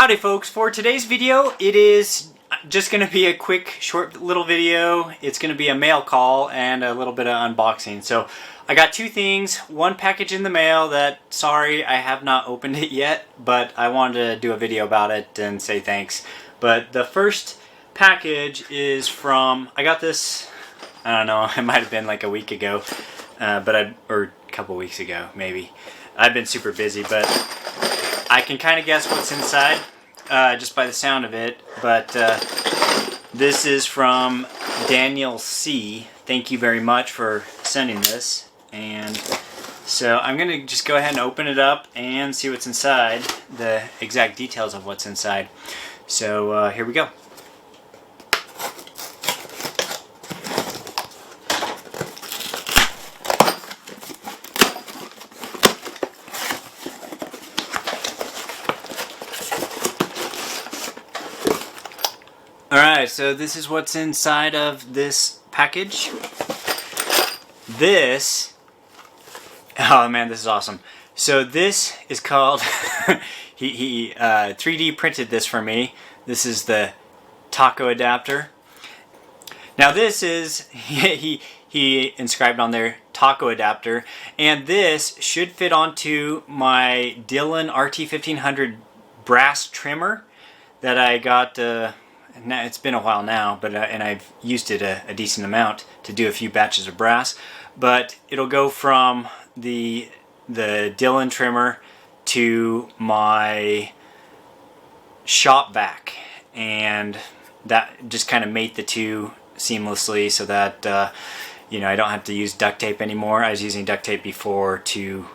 Howdy folks, for today's video it is just going to be a quick short little video. It's going to be a mail call and a little bit of unboxing. So I got two things, one package in the mail that, sorry, I have not opened it yet, but I wanted to do a video about it and say thanks. But the first package is from, I got this, I don't know, it might have been like a week ago, or a couple weeks ago maybe. I've been super busy, but I can kind of guess what's inside just by the sound of it, but this is from Daniel C. Thank you very much for sending this. And so I'm going to just go ahead and open it up and see what's inside, the exact details of what's inside. So here we go. Alright, so this is what's inside of this package. This, oh man, this is awesome. So this is called, he 3D printed this for me. This is the taco adapter. Now this is, he inscribed on there, taco adapter. And this should fit onto my Dylan RT1500 brass trimmer that I got, now, it's been a while now, but and I've used it a decent amount to do a few batches of brass. But it'll go from the Dylan trimmer to my shop vac, and that just kind of mate the two seamlessly, so that you know, I don't have to use duct tape anymore. I was using duct tape before to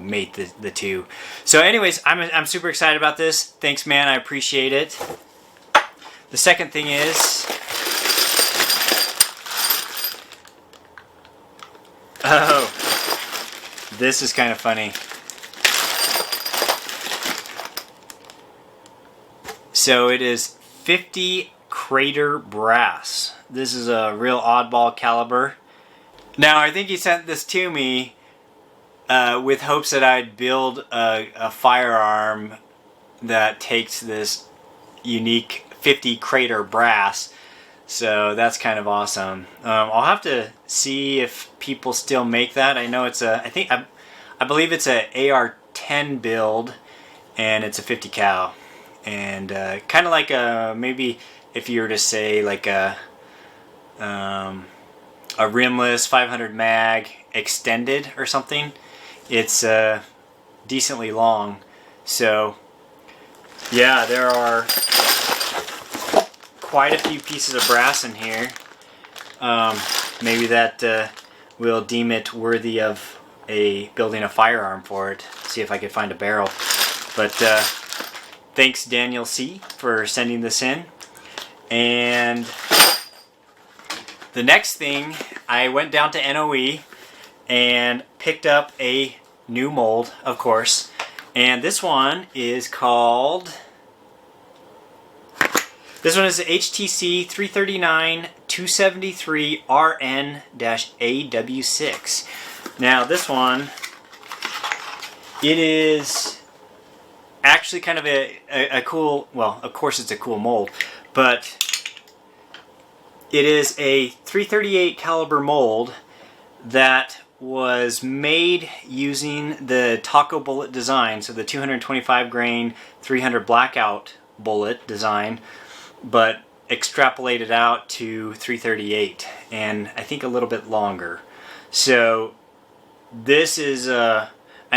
mate the two. So, anyways, I'm super excited about this. Thanks, man. I appreciate it. The second thing is, oh, this is kind of funny. So it is 50 Crater brass. This is a real oddball caliber. Now I think he sent this to me with hopes that I'd build a firearm that takes this unique 50 Crater brass, so that's kind of awesome. I'll have to see if people still make that. I know it's a, I believe it's a AR-10 build, and it's a 50 cal, and kind of like a, maybe if you were to say like a rimless 500 mag extended or something. It's decently long. So yeah, there are quite a few pieces of brass in here. Maybe that will deem it worthy of building a firearm for it. See if I could find a barrel. But thanks, Daniel C, for sending this in. And the next thing, I went down to NOE and picked up a new mold, of course. And this one is called, this one is the HTC 339-273RN-AW6. Now this one, it is actually kind of a cool, well, of course it's a cool mold, but it is a 338 caliber mold that was made using the Taco bullet design, so the 225 grain 300 blackout bullet design, but extrapolated out to 338, and I think a little bit longer. So this is I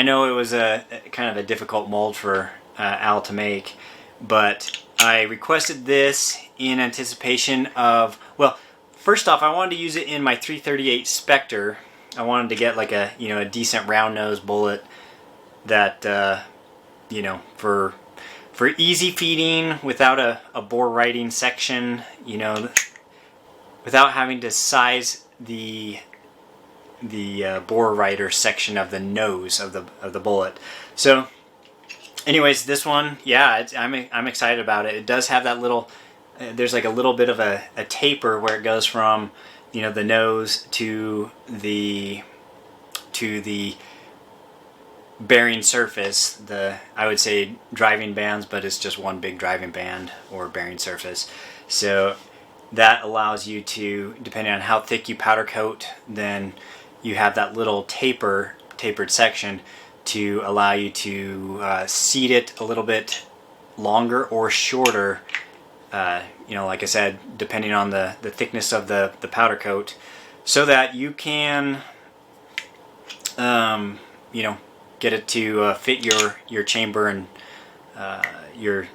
know it was a kind of a difficult mold for Al to make, but I requested this in anticipation of, well, first off, I wanted to use it in my 338 Spectre. I wanted to get like a, you know, a decent round nose bullet that you know, for easy feeding without a bore riding section, you know, without having to size the bore rider section of the nose of the bullet. So anyways, this one, yeah, I'm excited about it. It does have that little, there's like a little bit of a taper where it goes from, you know, the nose to the bearing surface, I would say driving bands, but it's just one big driving band or bearing surface. So that allows you to, depending on how thick you powder coat, then you have that little tapered section to allow you to seat it a little bit longer or shorter, like I said, depending on the thickness of the powder coat, so that you can get it to fit your chamber and your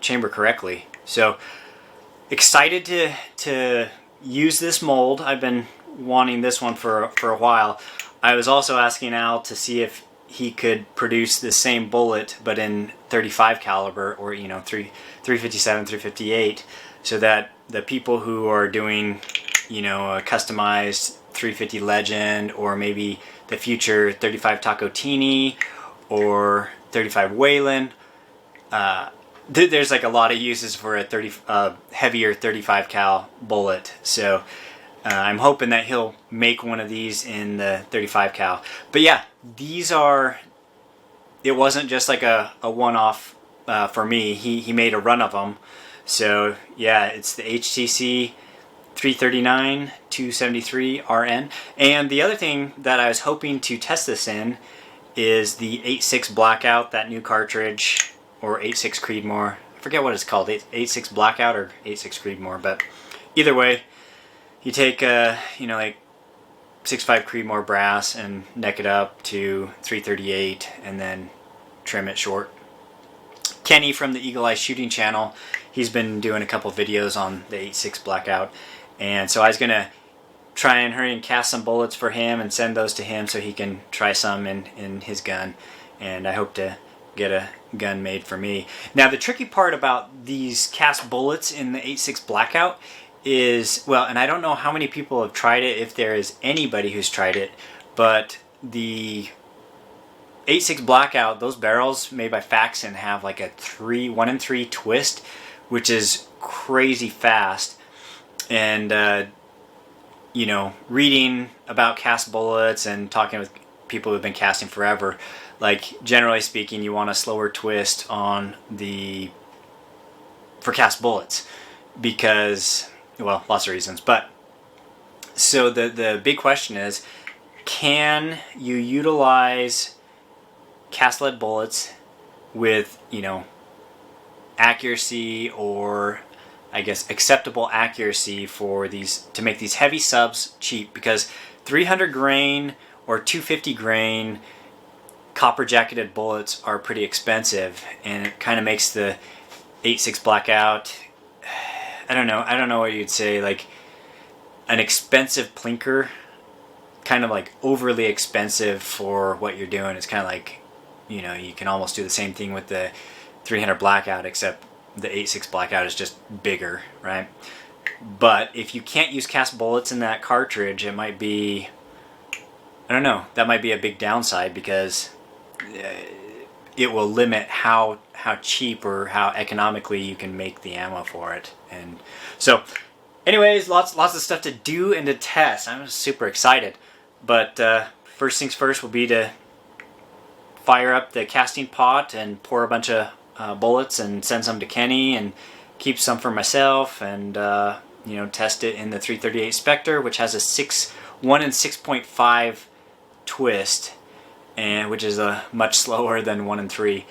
chamber correctly. So excited to use this mold. I've been wanting this one for a while. I was also asking Al to see if he could produce the same bullet but in 35 caliber, or 357, 358, so that the people who are doing a customized 350 Legend, or maybe the future 35 Taco Teeny or 35 Wayland, there's like a lot of uses for a heavier 35 cal bullet. So I'm hoping that he'll make one of these in the 35 cal. But yeah, it wasn't just like a one-off for me. He made a run of them. So yeah, it's the HTC 339 273 RN. And the other thing that I was hoping to test this in is the 8.6 Blackout, that new cartridge, or 8.6 Creedmoor. I forget what it's called, 8.6 Blackout or 8.6 Creedmoor, but either way, you take like 6.5 Creedmoor brass and neck it up to 338 and then trim it short. Kenny from the Eagle Eye Shooting channel, he's been doing a couple videos on the 8.6 Blackout, and so I was gonna try and hurry and cast some bullets for him and send those to him so he can try some in his gun, and I hope to get a gun made for me. Now the tricky part about these cast bullets in the 8.6 Blackout is, well, and I don't know how many people have tried it, if there is anybody who's tried it, but the 8.6 Blackout, those barrels made by Faxon have like a 1 in 3 twist, which is crazy fast. And reading about cast bullets and talking with people who've been casting forever, like generally speaking, you want a slower twist for cast bullets, because, well, lots of reasons. But so the big question is, can you utilize cast lead bullets with accuracy, or I guess acceptable accuracy, for these, to make these heavy subs cheap? Because 300 grain or 250 grain copper jacketed bullets are pretty expensive, and it kind of makes the 8.6 Blackout, I don't know what you'd say, like an expensive plinker, kind of like overly expensive for what you're doing. It's kind of like, you can almost do the same thing with the 300 Blackout, except the 8.6 Blackout is just bigger, right? But if you can't use cast bullets in that cartridge, it might be, I don't know, that might be a big downside, because it will limit how cheap or how economically you can make the ammo for it. And so anyways, lots of stuff to do and to test. I'm super excited. But first things first will be to fire up the casting pot and pour a bunch of bullets and send some to Kenny and keep some for myself, and test it in the 338 Spectre, which has a 1 in 6.5 twist, and which is much slower than 1 in 3.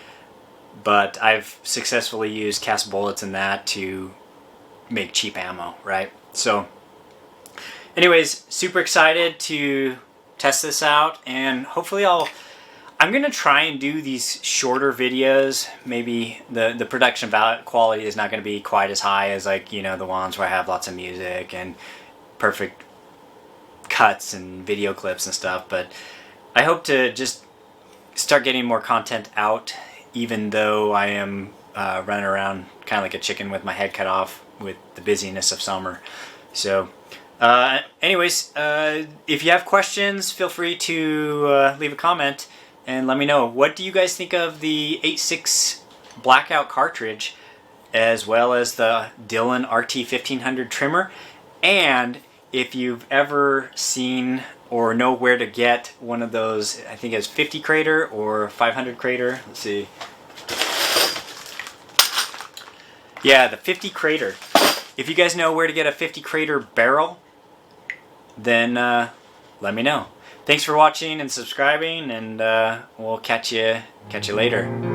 But I've successfully used cast bullets in that to make cheap ammo, right? So anyways, super excited to test this out, and hopefully I'm going to try and do these shorter videos. Maybe the production quality is not going to be quite as high as, like, the ones where I have lots of music and perfect cuts and video clips and stuff. But I hope to just start getting more content out, even though I am running around kind of like a chicken with my head cut off with the busyness of summer. So anyways, if you have questions, feel free to leave a comment and let me know. What do you guys think of the 8.6 Blackout cartridge, as well as the Dillon RT 1500 trimmer? And if you've ever seen or know where to get one of those, I think it's 50 crater or 500 crater. Let's see. Yeah, the 50 crater. If you guys know where to get a 50 crater barrel, then let me know. Thanks for watching and subscribing, and we'll catch you later.